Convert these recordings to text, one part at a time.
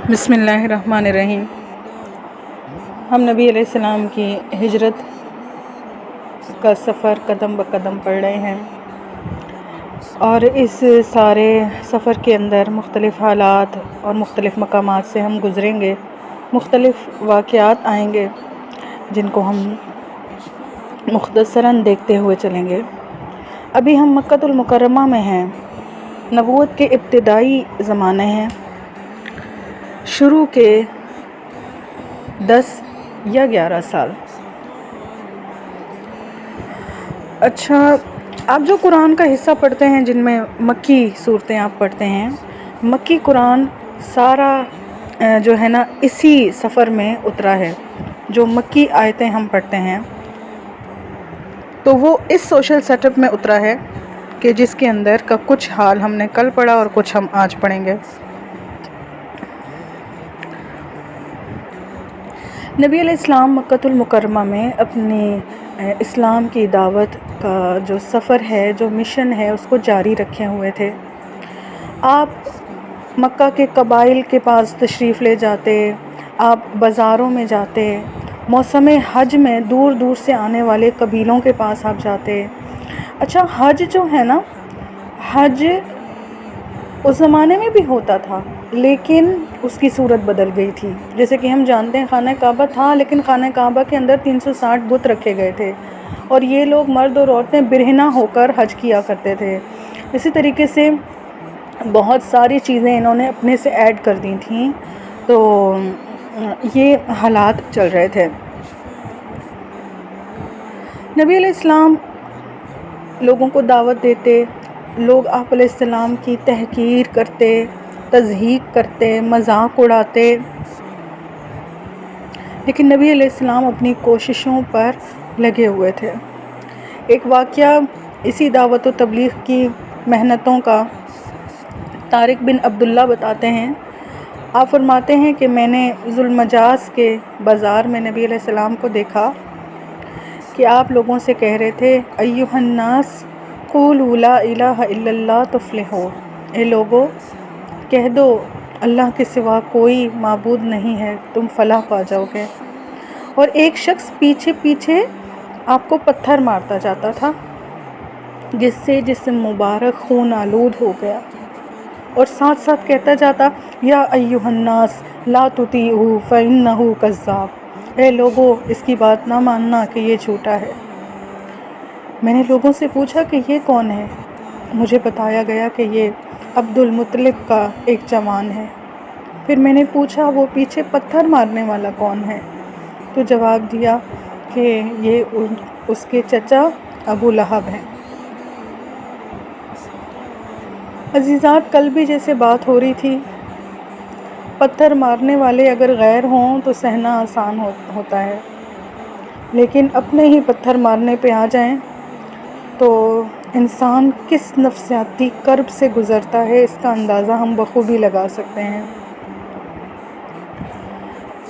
بسم اللہ الرحمن الرحیم۔ ہم نبی علیہ السلام کی ہجرت کا سفر قدم بقدم پڑھ رہے ہیں، اور اس سارے سفر کے اندر مختلف حالات اور مختلف مقامات سے ہم گزریں گے، مختلف واقعات آئیں گے جن کو ہم مختصراً دیکھتے ہوئے چلیں گے۔ ابھی ہم مکۃ المکرمہ میں ہیں، نبوت کے ابتدائی زمانے ہیں، شروع کے 10 یا 11 سال۔ اچھا، آپ جو قرآن کا حصہ پڑھتے ہیں جن میں مکی صورتیں آپ پڑھتے ہیں، مکی قرآن سارا جو ہے نا اسی سفر میں اترا ہے۔ جو مکی آیتیں ہم پڑھتے ہیں تو وہ اس سوشل سیٹ اپ میں اترا ہے کہ جس کے اندر کا کچھ حال ہم نے کل پڑھا اور کچھ ہم آج پڑھیں گے۔ نبی علیہ السلام مکۃ المکرمہ میں اپنی اسلام کی دعوت کا جو سفر ہے، جو مشن ہے، اس کو جاری رکھے ہوئے تھے۔ آپ مکہ کے قبائل کے پاس تشریف لے جاتے، آپ بازاروں میں جاتے، موسم حج میں دور دور سے آنے والے قبیلوں کے پاس آپ جاتے۔ اچھا، حج جو ہے نا، حج اس زمانے میں بھی ہوتا تھا لیکن اس کی صورت بدل گئی تھی۔ جیسے کہ ہم جانتے ہیں خانہ کعبہ تھا، لیکن خانہ کعبہ کے اندر 360 بت رکھے گئے تھے، اور یہ لوگ مرد اور عورتیں برہنہ ہو کر حج کیا کرتے تھے۔ اسی طریقے سے بہت ساری چیزیں انہوں نے اپنے سے ایڈ کر دی تھیں، تو یہ حالات چل رہے تھے۔ نبی علیہ السلام لوگوں کو دعوت دیتے، لوگ آپ علیہ السلام کی تحقیر کرتے، تضحیک کرتے، مذاق اڑاتے، لیکن نبی علیہ السلام اپنی کوششوں پر لگے ہوئے تھے۔ ایک واقعہ اسی دعوت و تبلیغ کی محنتوں کا طارق بن عبداللہ بتاتے ہیں۔ آپ فرماتے ہیں کہ میں نے ذو المجاز کے بازار میں نبی علیہ السلام کو دیکھا کہ آپ لوگوں سے کہہ رہے تھے، ایھا الناس قولوا لا الہ الا اللہ تفلحوا، اے لوگو کہہ دو اللہ کے سوا کوئی معبود نہیں ہے، تم فلاح پا جاؤ گے۔ اور ایک شخص پیچھے پیچھے آپ کو پتھر مارتا جاتا تھا، جس سے جسم مبارک خون آلود ہو گیا، اور ساتھ ساتھ کہتا جاتا، یا ایھا الناس لا تطیعوہ فانہ کذاب، اے لوگو اس کی بات نہ ماننا کہ یہ جھوٹا ہے۔ میں نے لوگوں سے پوچھا کہ یہ کون ہے؟ مجھے بتایا گیا کہ یہ عبد المطلب کا ایک جوان ہے۔ پھر میں نے پوچھا وہ پیچھے پتھر مارنے والا کون ہے؟ تو جواب دیا کہ یہ اس کے چچا ابو لہب ہیں۔ عزیزات، کل بھی جیسے بات ہو رہی تھی، پتھر مارنے والے اگر غیر ہوں تو سہنا آسان ہوتا ہے، لیکن اپنے ہی پتھر مارنے پہ آ جائیں تو انسان کس نفسیاتی کرب سے گزرتا ہے، اس کا اندازہ ہم بخوبی لگا سکتے ہیں۔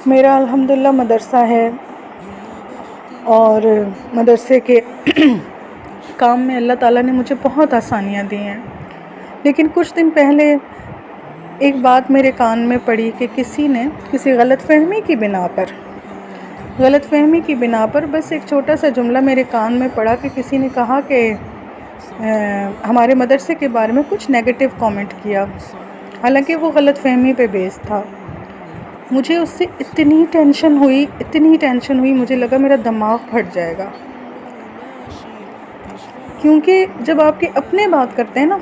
میرا الحمدللہ مدرسہ ہے، اور مدرسے کے کام میں اللہ تعالیٰ نے مجھے بہت آسانیاں دی ہیں، لیکن کچھ دن پہلے ایک بات میرے کان میں پڑی کہ کسی نے کسی غلط فہمی کی بنا پر بس ایک چھوٹا سا جملہ میرے کان میں پڑا کہ کسی نے کہا کہ ہمارے مدرسے کے بارے میں کچھ نیگیٹو کامنٹ کیا، حالانکہ وہ غلط فہمی پہ بیس تھا۔ مجھے اس سے اتنی ٹینشن ہوئی، مجھے لگا میرا دماغ پھٹ جائے گا، کیونکہ جب آپ کے اپنے بات کرتے ہیں نا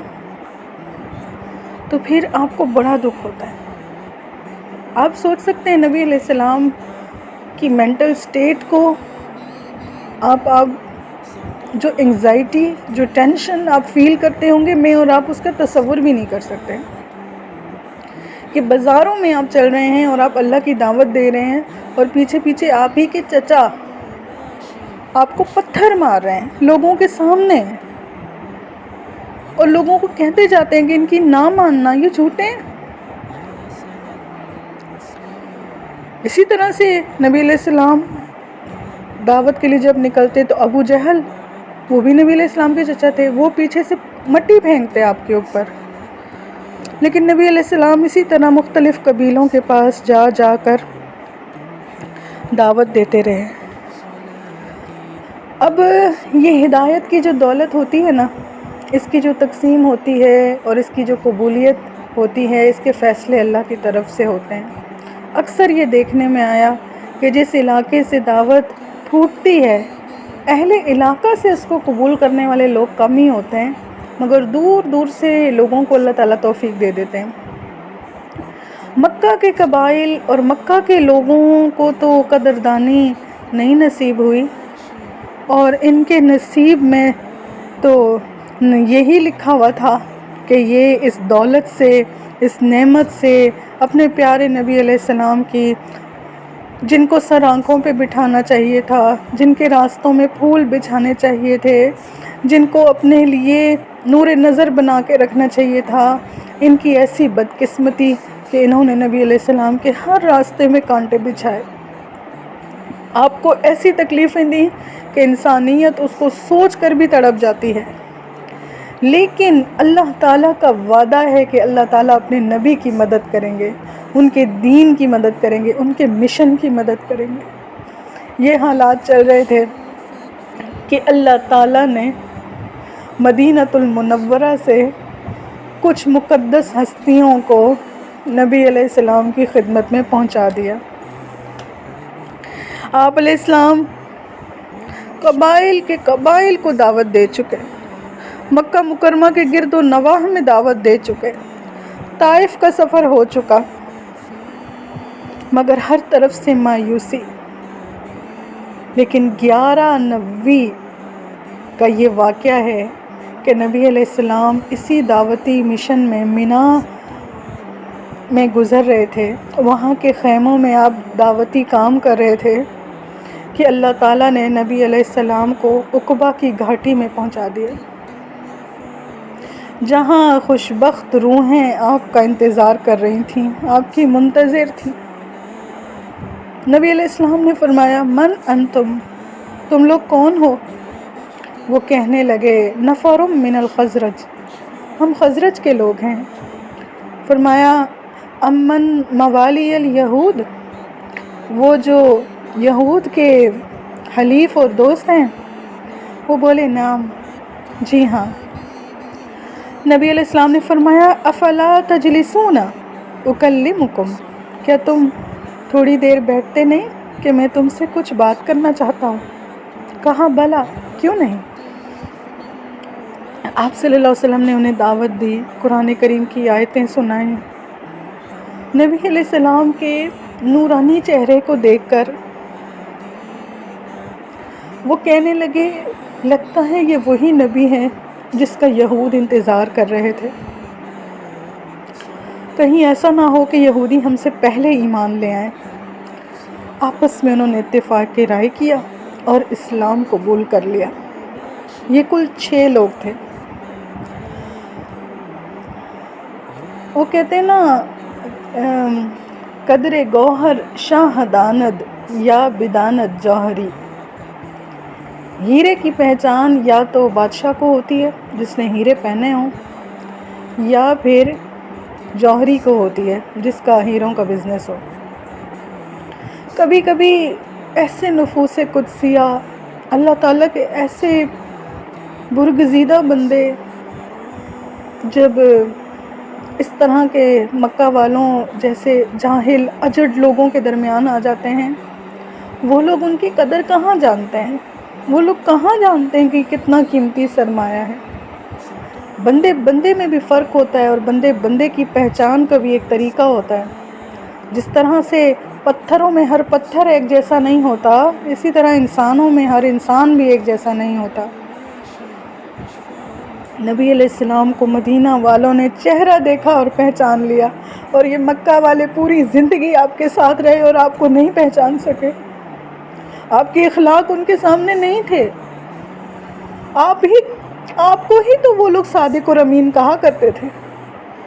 تو پھر آپ کو بڑا دکھ ہوتا ہے۔ آپ سوچ سکتے ہیں نبی علیہ السلام کی مینٹل سٹیٹ کو، آپ جو انگزائٹی، جو ٹینشن آپ فیل کرتے ہوں گے، میں اور آپ اس کا تصور بھی نہیں کر سکتے کہ بازاروں میں آپ چل رہے ہیں اور آپ اللہ کی دعوت دے رہے ہیں، اور پیچھے پیچھے آپ ہی کے چچا آپ کو پتھر مار رہے ہیں لوگوں کے سامنے، اور لوگوں کو کہتے جاتے ہیں کہ ان کی نہ ماننا، یہ جھوٹے ہیں۔ اسی طرح سے نبی علیہ السلام دعوت کے لیے جب نکلتے تو ابو جہل، وہ بھی نبی علیہ السلام کے چچا تھے، وہ پیچھے سے مٹی پھینکتے آپ کے اوپر، لیکن نبی علیہ السلام اسی طرح مختلف قبیلوں کے پاس جا جا کر دعوت دیتے رہے۔ اب یہ ہدایت کی جو دولت ہوتی ہے نا، اس کی جو تقسیم ہوتی ہے اور اس کی جو قبولیت ہوتی ہے، اس کے فیصلے اللہ کی طرف سے ہوتے ہیں۔ اکثر یہ دیکھنے میں آیا کہ جس علاقے سے دعوت پھوٹتی ہے، اہل علاقہ سے اس کو قبول کرنے والے لوگ کم ہی ہوتے ہیں، مگر دور دور سے لوگوں کو اللہ تعالیٰ توفیق دے دیتے ہیں۔ مکہ کے قبائل اور مکہ کے لوگوں کو تو قدردانی نہیں نصیب ہوئی، اور ان کے نصیب میں تو یہی لکھا ہوا تھا کہ یہ اس دولت سے، اس نعمت سے، اپنے پیارے نبی علیہ السلام کی، جن کو سر آنکھوں پہ بٹھانا چاہیے تھا، جن کے راستوں میں پھول بچھانے چاہیے تھے، جن کو اپنے لیے نور نظر بنا کے رکھنا چاہیے تھا، ان کی ایسی بدقسمتی کہ انہوں نے نبی علیہ السلام کے ہر راستے میں کانٹے بچھائے، آپ کو ایسی تکلیفیں دیں کہ انسانیت اس کو سوچ کر بھی تڑپ جاتی ہے۔ لیکن اللہ تعالیٰ کا وعدہ ہے کہ اللہ تعالیٰ اپنے نبی کی مدد کریں گے، ان کے دین کی مدد کریں گے، ان کے مشن کی مدد کریں گے۔ یہ حالات چل رہے تھے کہ اللہ تعالیٰ نے مدینۃ المنورہ سے کچھ مقدس ہستیوں کو نبی علیہ السلام کی خدمت میں پہنچا دیا۔ آپ علیہ السلام قبائل کو دعوت دے چکے، مکہ مکرمہ کے گرد و نواح میں دعوت دے چکے، طائف کا سفر ہو چکا، مگر ہر طرف سے مایوسی۔ لیکن 11/9 کا یہ واقعہ ہے کہ نبی علیہ السلام اسی دعوتی مشن میں مینا میں گزر رہے تھے، وہاں کے خیموں میں آپ دعوتی کام کر رہے تھے کہ اللہ تعالیٰ نے نبی علیہ السلام کو عقبہ کی گھاٹی میں پہنچا دیا، جہاں خوشبخت روحیں آپ کا انتظار کر رہی تھیں، آپ کی منتظر تھیں۔ نبی علیہ السلام نے فرمایا، من انتم، تم لوگ کون ہو؟ وہ کہنے لگے، نفر من الخزرج، ہم خزرج کے لوگ ہیں۔ فرمایا، امن موالی الیہود، وہ جو یہود کے حلیف اور دوست ہیں؟ وہ بولے، نعم، جی ہاں۔ نبی علیہ السلام نے فرمایا، افلا تجلسون اکلمکم، کیا تم تھوڑی دیر بیٹھتے نہیں کہ میں تم سے کچھ بات کرنا چاہتا ہوں؟ کہا، بلا، کیوں نہیں۔ آپ صلی اللہ علیہ وسلم نے انہیں دعوت دی، قرآن کریم کی آیتیں سنائیں۔ نبی علیہ السلام کے نورانی چہرے کو دیکھ کر وہ کہنے لگے، لگتا ہے یہ وہی نبی ہیں جس کا یہود انتظار کر رہے تھے، کہیں ایسا نہ ہو کہ یہودی ہم سے پہلے ایمان لے آئیں۔ آپس میں انہوں نے اتفاق رائے کیا اور اسلام قبول کر لیا۔ یہ کل 6 لوگ تھے۔ وہ کہتے ہیں نا، قدر گوہر شاہ داند یا بداند جوہری، ہیرے کی پہچان یا تو بادشاہ کو ہوتی ہے جس نے ہیرے پہنے ہوں، یا پھر جوہری کو ہوتی ہے جس کا ہیروں کا بزنس ہو۔ کبھی کبھی ایسے نفوس قدسیہ، اللہ تعالیٰ کے ایسے برگزیدہ بندے جب اس طرح کے مکہ والوں جیسے جاہل اجڑ لوگوں کے درمیان آ جاتے ہیں، وہ لوگ ان کی قدر کہاں جانتے ہیں؟ وہ لوگ کہاں جانتے ہیں کہ کتنا قیمتی سرمایہ ہے؟ بندے بندے میں بھی فرق ہوتا ہے، اور بندے بندے کی پہچان کا بھی ایک طریقہ ہوتا ہے۔ جس طرح سے پتھروں میں ہر پتھر ایک جیسا نہیں ہوتا، اسی طرح انسانوں میں ہر انسان بھی ایک جیسا نہیں ہوتا۔ نبی علیہ السلام کو مدینہ والوں نے چہرہ دیکھا اور پہچان لیا، اور یہ مکہ والے پوری زندگی آپ کے ساتھ رہے اور آپ کو نہیں پہچان سکے۔ آپ کے اخلاق ان کے سامنے نہیں تھے۔ آپ کو ہی تو وہ لوگ صادق اور امین کہا کرتے تھے۔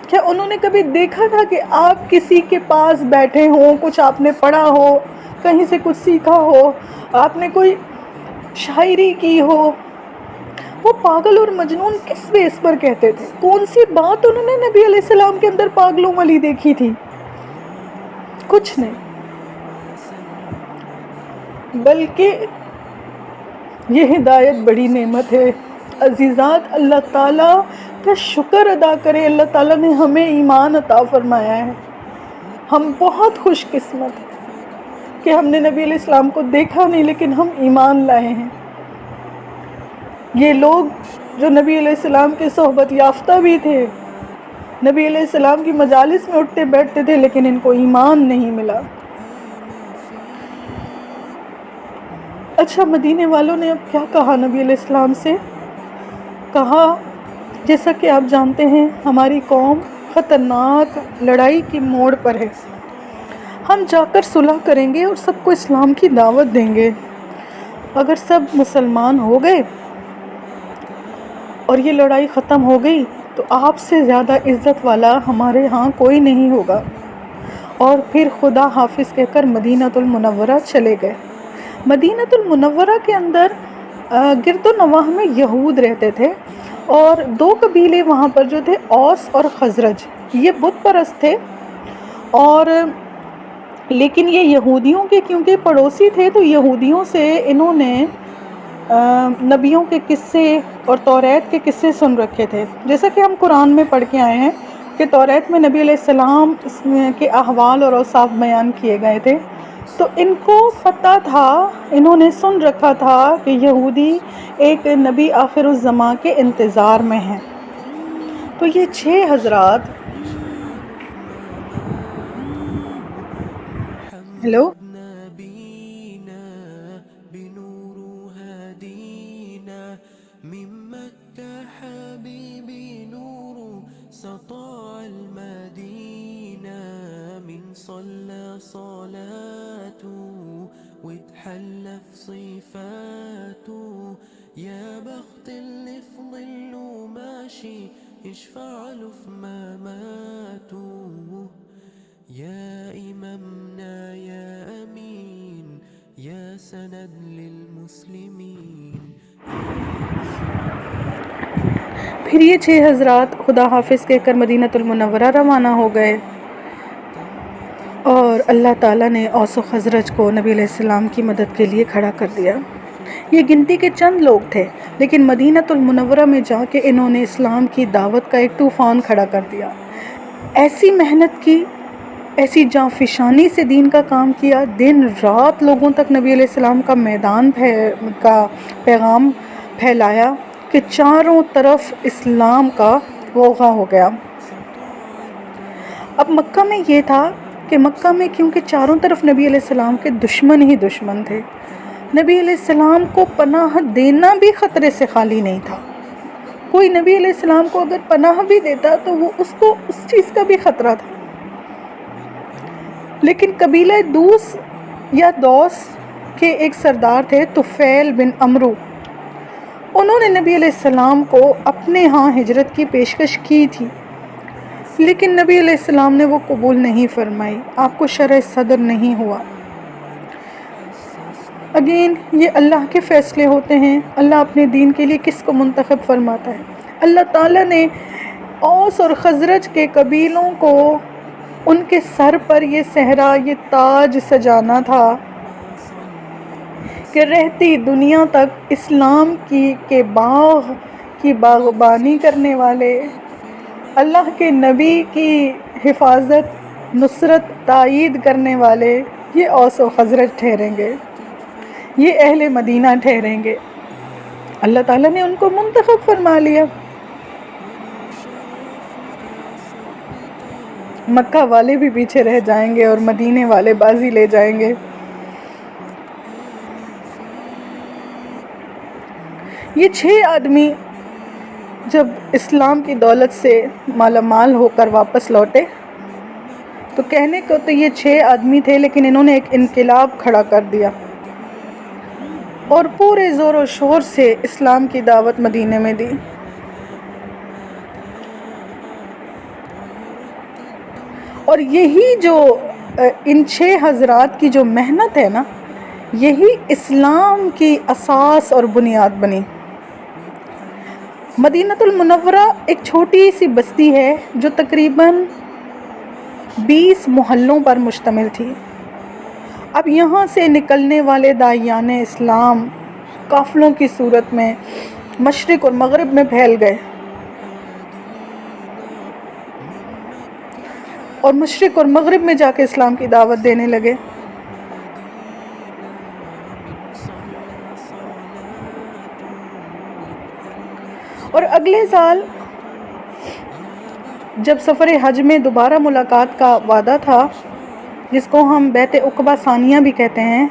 کیا انہوں نے کبھی دیکھا تھا کہ آپ کسی کے پاس بیٹھے ہوں، کچھ آپ نے پڑھا ہو، کہیں سے کچھ سیکھا ہو، آپ نے کوئی شاعری کی ہو، وہ پاگل اور مجنون کس بیس پر کہتے تھے؟ کون سی بات انہوں نے نبی علیہ السلام کے اندر پاگلوں والی دیکھی تھی؟ کچھ نہیں، بلکہ یہ ہدایت بڑی نعمت ہے عزیزات۔ اللہ تعالیٰ کا شکر ادا کرے، اللہ تعالیٰ نے ہمیں ایمان عطا فرمایا ہے۔ ہم بہت خوش قسمت ہیں کہ ہم نے نبی علیہ السلام کو دیکھا نہیں لیکن ہم ایمان لائے ہیں۔ یہ لوگ جو نبی علیہ السلام کے صحبت یافتہ بھی تھے، نبی علیہ السلام کی مجالس میں اٹھتے بیٹھتے تھے، لیکن ان کو ایمان نہیں ملا۔ اچھا، مدینے والوں نے اب کیا کہا نبی علیہ السلام سے؟ کہا جیسا کہ آپ جانتے ہیں ہماری قوم خطرناک لڑائی کی موڑ پر ہے، ہم جا کر صلح کریں گے اور سب کو اسلام کی دعوت دیں گے۔ اگر سب مسلمان ہو گئے اور یہ لڑائی ختم ہو گئی تو آپ سے زیادہ عزت والا ہمارے ہاں کوئی نہیں ہوگا۔ اور پھر خدا حافظ کہہ کر مدینہ المنورہ چلے گئے۔ مدینہ المنورہ کے اندر گرد و نواح میں یہود رہتے تھے، اور دو قبیلے وہاں پر جو تھے، اوس اور خزرج، یہ بت پرست تھے، اور لیکن یہ یہودیوں کے کیونکہ پڑوسی تھے تو یہودیوں سے انہوں نے نبیوں کے قصے اور توریت کے قصے سن رکھے تھے۔ جیسا کہ ہم قرآن میں پڑھ کے آئے ہیں کہ توریت میں نبی علیہ السلام کے احوال اور اوصاف بیان کیے گئے تھے، تو ان کو پتہ تھا، انہوں نے سن رکھا تھا کہ یہودی ایک نبی آخر الزماں کے انتظار میں ہیں۔ تو یہ 6 حضرات، ہیلو، صلى صلاته وتحلى في صفاته يا بخت اللي في ظله ماشي يشفع له في مماته يا إمامنا يا أمين يا سند للمسلمين۔ پھر یہ 6 حضرات خدا حافظ کہہ کر مدینہ المنورہ روانہ ہو گئے، اور اللہ تعالیٰ نے اوس و خزرج کو نبی علیہ السلام کی مدد کے لیے کھڑا کر دیا۔ یہ گنتی کے چند لوگ تھے، لیکن مدینہ المنورہ میں جا کے انہوں نے اسلام کی دعوت کا ایک طوفان کھڑا کر دیا۔ ایسی محنت کی، ایسی جانفشانی سے دین کا کام کیا، دن رات لوگوں تک نبی علیہ السلام کا کا پیغام پھیلایا کہ چاروں طرف اسلام کا غوغا ہو گیا۔ اب مکہ میں یہ تھا کہ مکہ میں کیونکہ چاروں طرف نبی علیہ السلام کے دشمن ہی دشمن تھے، نبی علیہ السلام کو پناہ دینا بھی خطرے سے خالی نہیں تھا۔ کوئی نبی علیہ السلام کو اگر پناہ بھی دیتا تو وہ اس کو اس چیز کا بھی خطرہ تھا۔ لیکن قبیلہ دوس کے ایک سردار تھے طفیل بن عمرو، انہوں نے نبی علیہ السلام کو اپنے ہاں ہجرت کی پیشکش کی تھی، لیکن نبی علیہ السلام نے وہ قبول نہیں فرمائی، آپ کو شرح صدر نہیں ہوا۔ اگین یہ اللہ کے فیصلے ہوتے ہیں، اللہ اپنے دین کے لیے کس کو منتخب فرماتا ہے۔ اللہ تعالیٰ نے اوس اور خزرج کے قبیلوں کو ان کے سر پر یہ صحرا، یہ تاج سجانا تھا کہ رہتی دنیا تک اسلام کے باغ کی باغبانی کرنے والے، اللہ کے نبی کی حفاظت، نصرت، تائید کرنے والے یہ اوس و خزرج ٹھہریں گے، یہ اہل مدینہ ٹھہریں گے۔ اللہ تعالیٰ نے ان کو منتخب فرما لیا۔ مکہ والے بھی پیچھے رہ جائیں گے اور مدینے والے بازی لے جائیں گے۔ یہ 6 آدمی جب اسلام کی دولت سے مالا مال ہو کر واپس لوٹے تو کہنے کو تو یہ 6 آدمی تھے، لیکن انہوں نے ایک انقلاب کھڑا کر دیا اور پورے زور و شور سے اسلام کی دعوت مدینے میں دی۔ اور یہی جو ان 6 حضرات کی جو محنت ہے نا، یہی اسلام کی اساس اور بنیاد بنی۔ مدینۃ المنورہ ایک چھوٹی سی بستی ہے جو تقریباً 20 محلوں پر مشتمل تھی۔ اب یہاں سے نکلنے والے داعیان اسلام قافلوں کی صورت میں مشرق اور مغرب میں پھیل گئے اور مشرق اور مغرب میں جا کے اسلام کی دعوت دینے لگے۔ اور اگلے سال جب سفر حج میں دوبارہ ملاقات کا وعدہ تھا، جس کو ہم بیعت عقبہ ثانیہ بھی کہتے ہیں،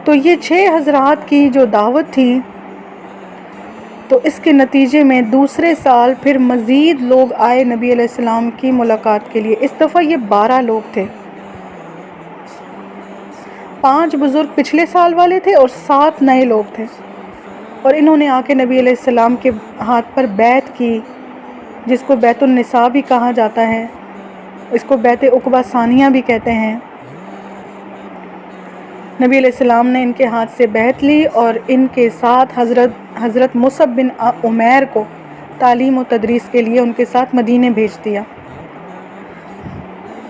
تو یہ 6 حضرات کی جو دعوت تھی، تو اس کے نتیجے میں دوسرے سال پھر مزید لوگ آئے نبی علیہ السلام کی ملاقات کے لیے۔ اس دفعہ یہ 12 لوگ تھے۔ 5 بزرگ پچھلے سال والے تھے اور 7 نئے لوگ تھے، اور انہوں نے آ کے نبی علیہ السلام کے ہاتھ پر بیعت کی، جس کو بیعت النساء بھی کہا جاتا ہے، اس کو بیعت عقبہ ثانیہ بھی کہتے ہیں۔ نبی علیہ السلام نے ان کے ہاتھ سے بیعت لی اور ان کے ساتھ حضرت مصعب بن عمیر کو تعلیم و تدریس کے لیے ان کے ساتھ مدینے بھیج دیا۔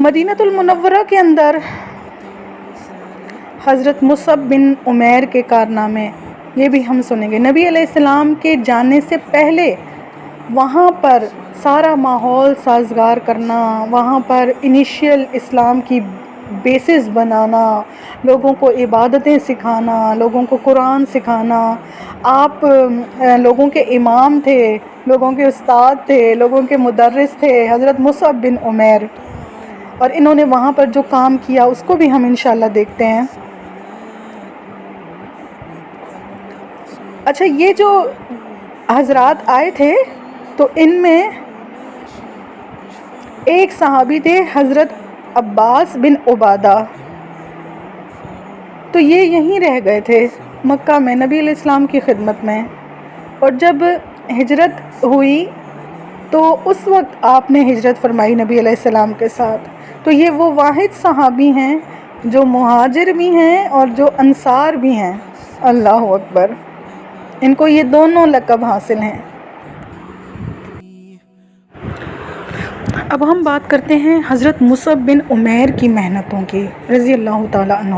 مدینۃ المنورہ کے اندر حضرت مصعب بن عمیر کے کارنامے یہ بھی ہم سنیں گے۔ نبی علیہ السلام کے جانے سے پہلے وہاں پر سارا ماحول سازگار کرنا، وہاں پر انیشیل اسلام کی بیسز بنانا، لوگوں کو عبادتیں سکھانا، لوگوں کو قرآن سکھانا۔ آپ لوگوں کے امام تھے، لوگوں کے استاد تھے، لوگوں کے مدرس تھے، حضرت مصعب بن عمیر، اور انہوں نے وہاں پر جو کام کیا اس کو بھی ہم انشاءاللہ دیکھتے ہیں۔ اچھا، یہ جو حضرات آئے تھے تو ان میں ایک صحابی تھے حضرت عباس بن عبادہ، تو یہ یہیں رہ گئے تھے مکہ میں نبی علیہ السلام کی خدمت میں، اور جب ہجرت ہوئی تو اس وقت آپ نے ہجرت فرمائی نبی علیہ السلام کے ساتھ۔ تو یہ وہ واحد صحابی ہیں جو مہاجر بھی ہیں اور جو انصار بھی ہیں۔ اللہ اکبر، ان کو یہ دونوں لقب حاصل ہیں۔ اب ہم بات کرتے ہیں حضرت مصعب بن عمیر کی محنتوں کی رضی اللہ تعالیٰ عنہ۔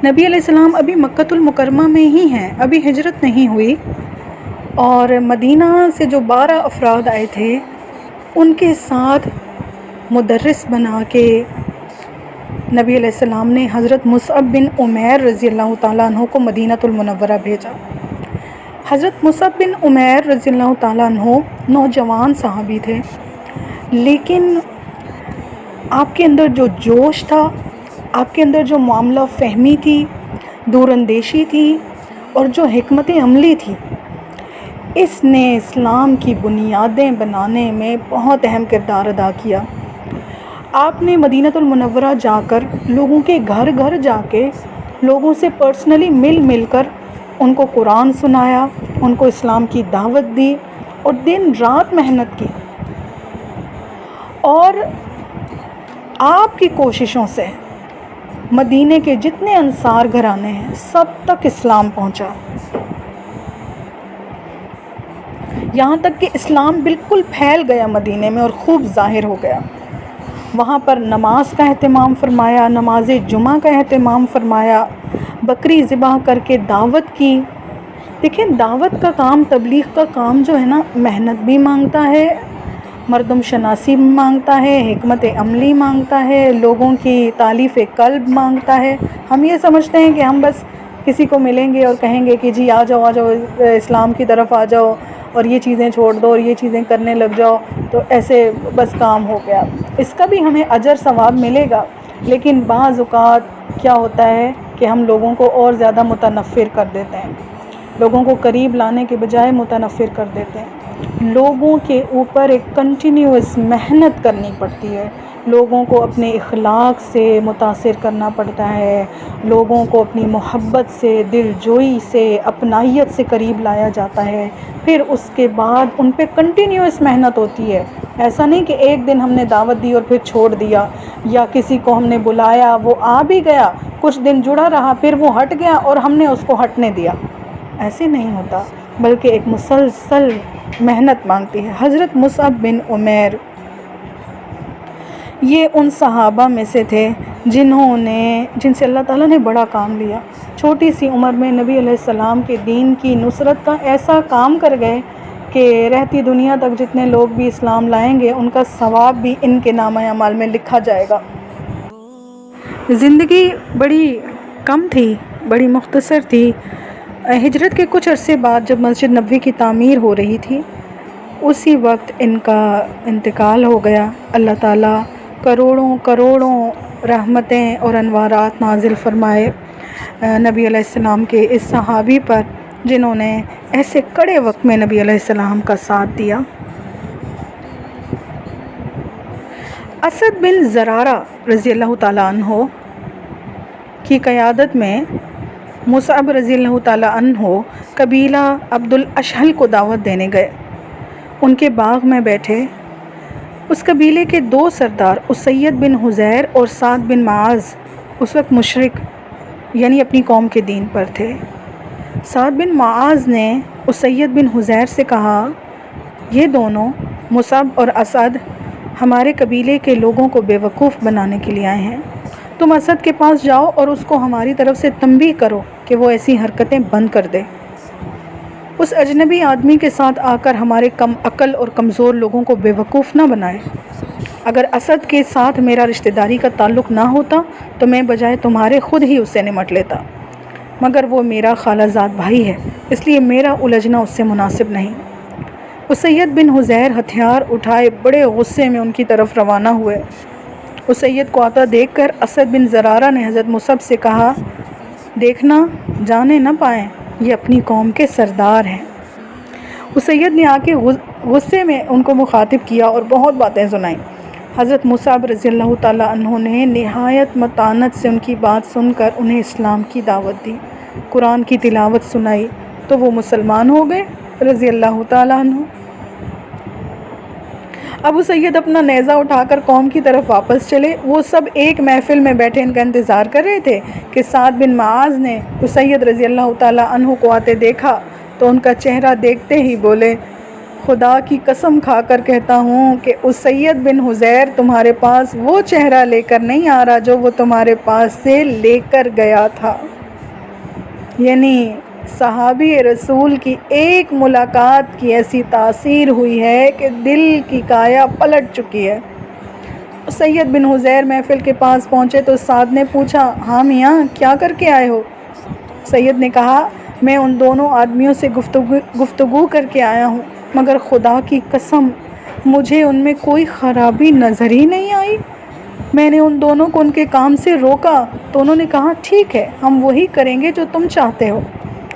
نبی علیہ السلام ابھی مکۃ المکرمہ میں ہی ہیں، ابھی ہجرت نہیں ہوئی، اور مدینہ سے جو 12 افراد آئے تھے ان کے ساتھ مدرس بنا کے نبی علیہ السلام نے حضرت مصعب بن عمیر رضی اللہ تعالیٰ عنہ کو مدینۃ المنورہ بھیجا۔ حضرت مصعب بن عمیر رضی اللہ تعالیٰ عنہ نوجوان صحابی تھے، لیکن آپ کے اندر جو جوش تھا، آپ کے اندر جو معاملہ فہمی تھی، دور اندیشی تھی، اور جو حکمت عملی تھی، اس نے اسلام کی بنیادیں بنانے میں بہت اہم کردار ادا کیا۔ آپ نے مدینۃ المنورہ جا کر لوگوں کے گھر گھر جا کے لوگوں سے پرسنلی مل کر ان کو قرآن سنایا، ان کو اسلام کی دعوت دی، اور دن رات محنت کی، اور آپ کی کوششوں سے مدینے کے جتنے انصار گھرانے ہیں سب تک اسلام پہنچا، یہاں تک کہ اسلام بالکل پھیل گیا مدینے میں اور خوب ظاہر ہو گیا۔ وہاں پر نماز کا اہتمام فرمایا، نماز جمعہ کا اہتمام فرمایا، بکری ذبح کر کے دعوت کی۔ دیکھیں، دعوت کا کام، تبلیغ کا کام جو ہے نا، محنت بھی مانگتا ہے، مردم شناسی بھی مانگتا ہے، حکمت عملی مانگتا ہے، لوگوں کی تالیف قلب مانگتا ہے۔ ہم یہ سمجھتے ہیں کہ ہم بس کسی کو ملیں گے اور کہیں گے کہ جی آ جاؤ اسلام کی طرف آ جاؤ، اور یہ چیزیں چھوڑ دو اور یہ چیزیں کرنے لگ جاؤ، تو ایسے بس کام ہو گیا۔ اس کا بھی ہمیں اجر ثواب ملے گا، لیکن بعض اوقات کیا ہوتا ہے کہ ہم لوگوں کو اور زیادہ متنفر کر دیتے ہیں، لوگوں کو قریب لانے کے بجائے متنفر کر دیتے ہیں۔ لوگوں کے اوپر ایک کنٹینیوس محنت کرنی پڑتی ہے، لوگوں کو اپنے اخلاق سے متاثر کرنا پڑتا ہے، لوگوں کو اپنی محبت سے، دل جوئی سے، اپنائیت سے قریب لایا جاتا ہے، پھر اس کے بعد ان پہ کنٹینیوس محنت ہوتی ہے۔ ایسا نہیں کہ ایک دن ہم نے دعوت دی اور پھر چھوڑ دیا، یا کسی کو ہم نے بلایا وہ آ بھی گیا، کچھ دن جڑا رہا، پھر وہ ہٹ گیا اور ہم نے اس کو ہٹنے دیا، ایسے نہیں ہوتا۔ بلکہ ایک مسلسل محنت مانگتی ہے۔ حضرت مصعب بن عمیر یہ ان صحابہ میں سے تھے جن سے اللہ تعالیٰ نے بڑا کام لیا۔ چھوٹی سی عمر میں نبی علیہ السلام کے دین کی نصرت کا ایسا کام کر گئے کہ رہتی دنیا تک جتنے لوگ بھی اسلام لائیں گے ان کا ثواب بھی ان کے نامہ اعمال میں لکھا جائے گا۔ زندگی بڑی کم تھی، بڑی مختصر تھی۔ ہجرت کے کچھ عرصے بعد جب مسجد نبوی کی تعمیر ہو رہی تھی اسی وقت ان کا انتقال ہو گیا۔ اللہ تعالیٰ کروڑوں رحمتیں اور انوارات نازل فرمائے نبی علیہ السلام کے اس صحابی پر جنہوں نے ایسے کڑے وقت میں نبی علیہ السلام کا ساتھ دیا۔ اسد بن زرارہ رضی اللہ تعالیٰ عنہ کی قیادت میں مصعب رضی اللہ تعالیٰ عنہ قبیلہ عبد الاشہل کو دعوت دینے گئے۔ ان کے باغ میں بیٹھے۔ اس قبیلے کے دو سردار اسید بن حذیر اور سعد بن معاذ اس وقت مشرک یعنی اپنی قوم کے دین پر تھے۔ سعد بن معاذ نے اسید بن حذیر سے کہا، یہ دونوں مصعب اور اسد ہمارے قبیلے کے لوگوں کو بے وقوف بنانے کے لیے آئے ہیں۔ تم اسد کے پاس جاؤ اور اس کو ہماری طرف سے تنبیہ کرو کہ وہ ایسی حرکتیں بند کر دے۔ اس اجنبی آدمی کے ساتھ آ کر ہمارے کم عقل اور کمزور لوگوں کو بے وقوف نہ بنائے۔ اگر اسد کے ساتھ میرا رشتہ داری کا تعلق نہ ہوتا تو میں بجائے تمہارے خود ہی اس سے نمٹ لیتا، مگر وہ میرا خالہ زاد بھائی ہے، اس لیے میرا الجھنا اس سے مناسب نہیں۔ اسید بن حذیر ہتھیار اٹھائے بڑے غصے میں ان کی طرف روانہ ہوئے۔ اسید کو آتا دیکھ کر اسد بن زرارہ نے حضرت مصعب سے کہا، دیکھنا جانے نہ پائیں، یہ اپنی قوم کے سردار ہیں۔ اسید نے آ کے غصے میں ان کو مخاطب کیا اور بہت باتیں سنائیں۔ حضرت مصعب رضی اللہ تعالیٰ عنہ نے نہایت متانت سے ان کی بات سن کر انہیں اسلام کی دعوت دی، قرآن کی تلاوت سنائی تو وہ مسلمان ہو گئے رضی اللہ تعالیٰ عنہ۔ ابو سید اپنا نیزہ اٹھا کر قوم کی طرف واپس چلے۔ وہ سب ایک محفل میں بیٹھے ان کا انتظار کر رہے تھے کہ سعد بن معاذ نے اسید رضی اللہ تعالیٰ عنہ کو آتے دیکھا تو ان کا چہرہ دیکھتے ہی بولے، خدا کی قسم کھا کر کہتا ہوں کہ اسید بن حذیر تمہارے پاس وہ چہرہ لے کر نہیں آ رہا جو وہ تمہارے پاس سے لے کر گیا تھا۔ یعنی صحابی رسول کی ایک ملاقات کی ایسی تاثیر ہوئی ہے کہ دل کی کایا پلٹ چکی ہے۔ سید بن حذیر محفل کے پاس پہنچے تو سعد نے پوچھا، ہاں میاں کیا کر کے آئے ہو؟ سید نے کہا، میں ان دونوں آدمیوں سے گفتگو کر کے آیا ہوں، مگر خدا کی قسم مجھے ان میں کوئی خرابی نظر ہی نہیں آئی۔ میں نے ان دونوں کو ان کے کام سے روکا تو انہوں نے کہا، ٹھیک ہے ہم وہی کریں گے جو تم چاہتے ہو۔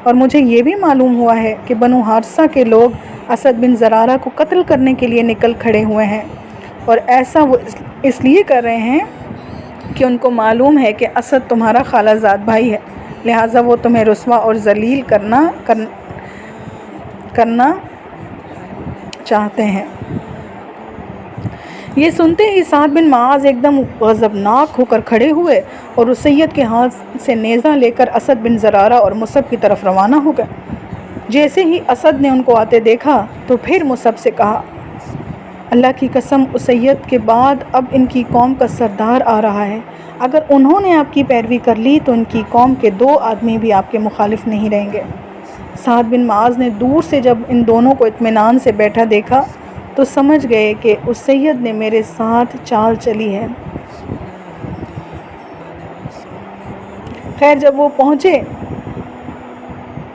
اور مجھے یہ بھی معلوم ہوا ہے کہ بنو حارثہ کے لوگ اسد بن زرارہ کو قتل کرنے کے لیے نکل کھڑے ہوئے ہیں، اور ایسا وہ اس لیے کر رہے ہیں کہ ان کو معلوم ہے کہ اسد تمہارا خالہ زاد بھائی ہے، لہٰذا وہ تمہیں رسوا اور ذلیل کرنا چاہتے ہیں۔ یہ سنتے ہی سعد بن معاذ ایک دم غضبناک ہو کر کھڑے ہوئے اور اسید کے ہاتھ سے نیزہ لے کر اسد بن زرارہ اور مصعب کی طرف روانہ ہو گئے۔ جیسے ہی اسد نے ان کو آتے دیکھا تو پھر مصعب سے کہا، اللہ کی قسم اسید کے بعد اب ان کی قوم کا سردار آ رہا ہے، اگر انہوں نے آپ کی پیروی کر لی تو ان کی قوم کے دو آدمی بھی آپ کے مخالف نہیں رہیں گے۔ سعد بن معاذ نے دور سے جب ان دونوں کو اطمینان سے بیٹھا دیکھا تو سمجھ گئے کہ اسید نے میرے ساتھ چال چلی ہے۔ خیر جب وہ پہنچے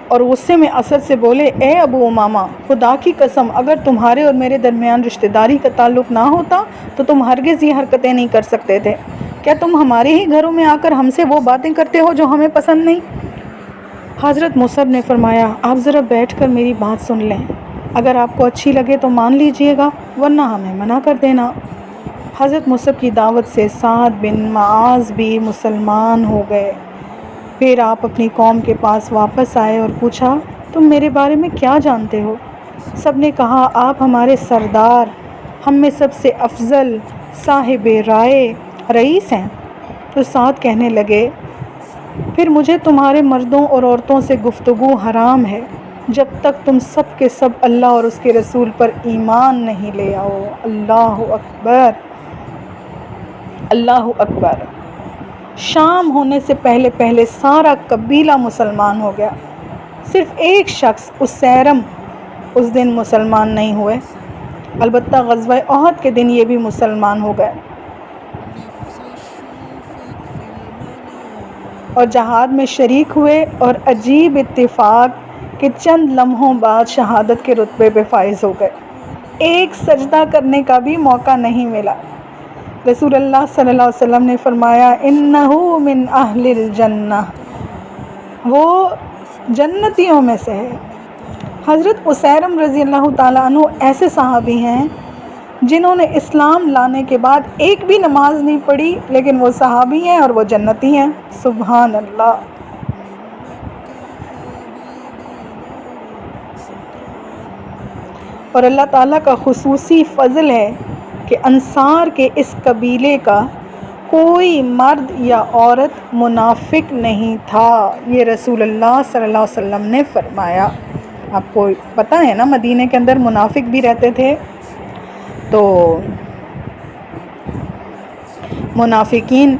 اور غصے میں اسد سے بولے، اے ابو امامہ خدا کی قسم اگر تمہارے اور میرے درمیان رشتہ داری کا تعلق نہ ہوتا تو تم ہرگز یہ حرکتیں نہیں کر سکتے تھے۔ کیا تم ہمارے ہی گھروں میں آ کر ہم سے وہ باتیں کرتے ہو جو ہمیں پسند نہیں؟ حضرت مصعب نے فرمایا، آپ ذرا بیٹھ کر میری بات سن لیں، اگر آپ کو اچھی لگے تو مان لیجئے گا ورنہ ہمیں منع کر دینا۔ حضرت مصعب کی دعوت سے سعد بن معاذ بھی مسلمان ہو گئے۔ پھر آپ اپنی قوم کے پاس واپس آئے اور پوچھا، تم میرے بارے میں کیا جانتے ہو؟ سب نے کہا، آپ ہمارے سردار، ہم میں سب سے افضل، صاحب رائے، رئیس ہیں۔ تو سعد کہنے لگے، پھر مجھے تمہارے مردوں اور عورتوں سے گفتگو حرام ہے۔ جب تک تم سب کے سب اللہ اور اس کے رسول پر ایمان نہیں لے آؤ۔ اللہ اکبر، اللہ اکبر۔ شام ہونے سے پہلے پہلے سارا قبیلہ مسلمان ہو گیا، صرف ایک شخص اسیرم اس دن مسلمان نہیں ہوئے، البتہ غزوہ احد کے دن یہ بھی مسلمان ہو گئے اور جہاد میں شریک ہوئے، اور عجیب اتفاق کہ چند لمحوں بعد شہادت کے رتبے پہ فائز ہو گئے۔ ایک سجدہ کرنے کا بھی موقع نہیں ملا۔ رسول اللہ صلی اللہ علیہ وسلم نے فرمایا انہو من اہل الجنہ، وہ جنتیوں میں سے ہے۔ حضرت اسیرم رضی اللہ تعالیٰ عنہ ایسے صحابی ہیں جنہوں نے اسلام لانے کے بعد ایک بھی نماز نہیں پڑھی، لیکن وہ صحابی ہیں اور وہ جنتی ہیں۔ سبحان اللہ۔ اور اللہ تعالیٰ کا خصوصی فضل ہے کہ انصار کے اس قبیلے کا کوئی مرد یا عورت منافق نہیں تھا، یہ رسول اللہ صلی اللہ علیہ وسلم نے فرمایا۔ آپ کو پتہ ہے نا مدینے کے اندر منافق بھی رہتے تھے، تو منافقین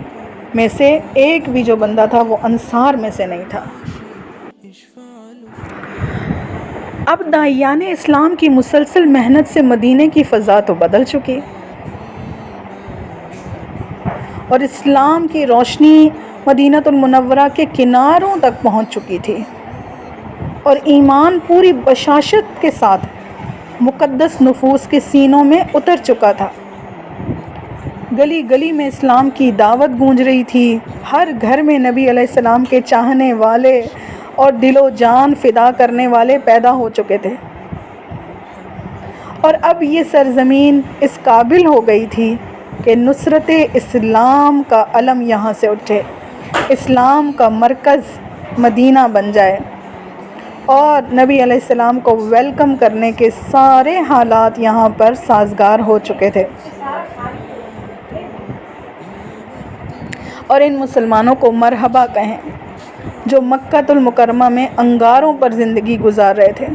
میں سے ایک بھی جو بندہ تھا وہ انصار میں سے نہیں تھا۔ اب داعیان اسلام کی مسلسل محنت سے مدینے کی فضا تو بدل چکی اور اسلام کی روشنی مدینہ المنورہ کے کناروں تک پہنچ چکی تھی، اور ایمان پوری بشاشت کے ساتھ مقدس نفوس کے سینوں میں اتر چکا تھا۔ گلی گلی میں اسلام کی دعوت گونج رہی تھی، ہر گھر میں نبی علیہ السلام کے چاہنے والے اور دل و جان فدا کرنے والے پیدا ہو چکے تھے، اور اب یہ سرزمین اس قابل ہو گئی تھی کہ نصرت اسلام کا علم یہاں سے اٹھے، اسلام کا مرکز مدینہ بن جائے، اور نبی علیہ السلام کو ویلکم کرنے کے سارے حالات یہاں پر سازگار ہو چکے تھے، اور ان مسلمانوں کو مرحبا کہیں جو مکہ المکرمہ میں انگاروں پر زندگی گزار رہے تھے۔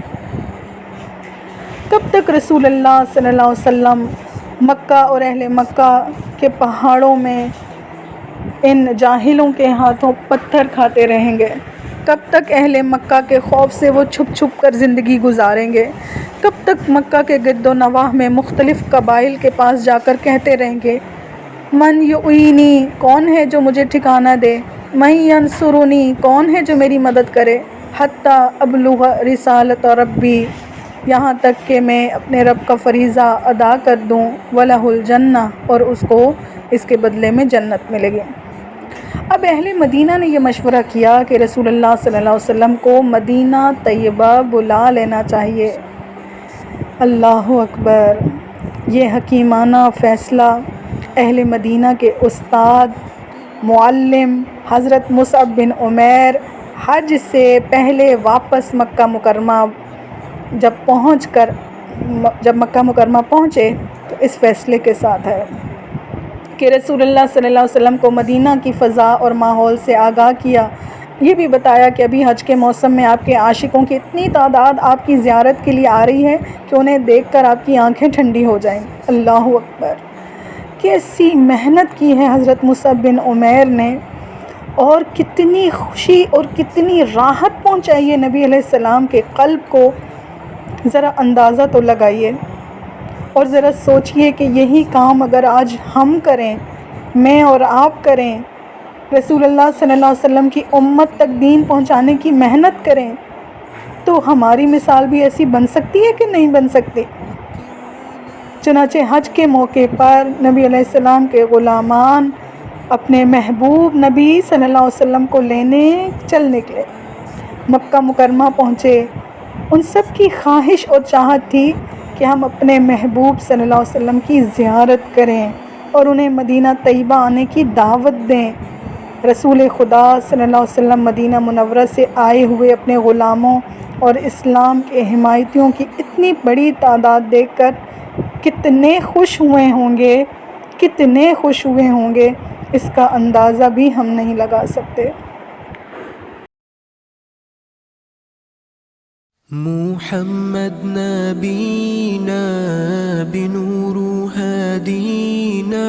کب تک رسول اللہ صلی اللہ علیہ وسلم مکہ اور اہل مکہ کے پہاڑوں میں ان جاہلوں کے ہاتھوں پتھر کھاتے رہیں گے؟ کب تک اہل مکہ کے خوف سے وہ چھپ چھپ کر زندگی گزاریں گے؟ کب تک مکہ کے گرد و نواح میں مختلف قبائل کے پاس جا کر کہتے رہیں گے من یعینی، کون ہے جو مجھے ٹھکانہ دے، من ینصرنی، کون ہے جو میری مدد کرے، حتی ابلغ رسالت ربی، یہاں تک کہ میں اپنے رب کا فریضہ ادا کر دوں، وَلَهُ الْجَنَّةُ، اور اس کو اس کے بدلے میں جنت ملے گی۔ اب اہل مدینہ نے یہ مشورہ کیا کہ رسول اللہ صلی اللہ علیہ وسلم کو مدینہ طیبہ بلا لینا چاہیے۔ اللہ اکبر۔ یہ حکیمانہ فیصلہ اہل مدینہ کے استاد معلم حضرت مصعب بن عمیر حج سے پہلے واپس مکہ مکرمہ جب مکہ مکرمہ پہنچے تو اس فیصلے کے ساتھ ہے کہ رسول اللہ صلی اللہ علیہ وسلم کو مدینہ کی فضا اور ماحول سے آگاہ کیا، یہ بھی بتایا کہ ابھی حج کے موسم میں آپ کے عاشقوں کی اتنی تعداد آپ کی زیارت کے لیے آ رہی ہے کہ انہیں دیکھ کر آپ کی آنکھیں ٹھنڈی ہو جائیں۔ اللہ اکبر۔ کیسی محنت کی ہے حضرت مصعب بن عمیر نے، اور کتنی خوشی اور کتنی راحت پہنچائی ہے نبی علیہ السلام کے قلب کو، ذرا اندازہ تو لگائیے اور ذرا سوچئے کہ یہی کام اگر آج ہم کریں، میں اور آپ کریں، رسول اللہ صلی اللہ علیہ وسلم کی امت تک دین پہنچانے کی محنت کریں، تو ہماری مثال بھی ایسی بن سکتی ہے کہ نہیں بن سکتی؟ چنانچہ حج کے موقع پر نبی علیہ السلام کے غلامان اپنے محبوب نبی صلی اللہ علیہ وسلم کو لینے چل نکلے، مکہ مکرمہ پہنچے۔ ان سب کی خواہش اور چاہت تھی کہ ہم اپنے محبوب صلی اللہ علیہ وسلم کی زیارت کریں اور انہیں مدینہ طیبہ آنے کی دعوت دیں۔ رسول خدا صلی اللہ علیہ وسلم مدینہ منورہ سے آئے ہوئے اپنے غلاموں اور اسلام کے حمایتیوں کی اتنی بڑی تعداد دیکھ کر کتنے خوش ہوئے ہوں گے، کتنے خوش ہوئے ہوں گے، اس کا اندازہ بھی ہم نہیں لگا سکتے۔ محمد نبینا بنور هادینا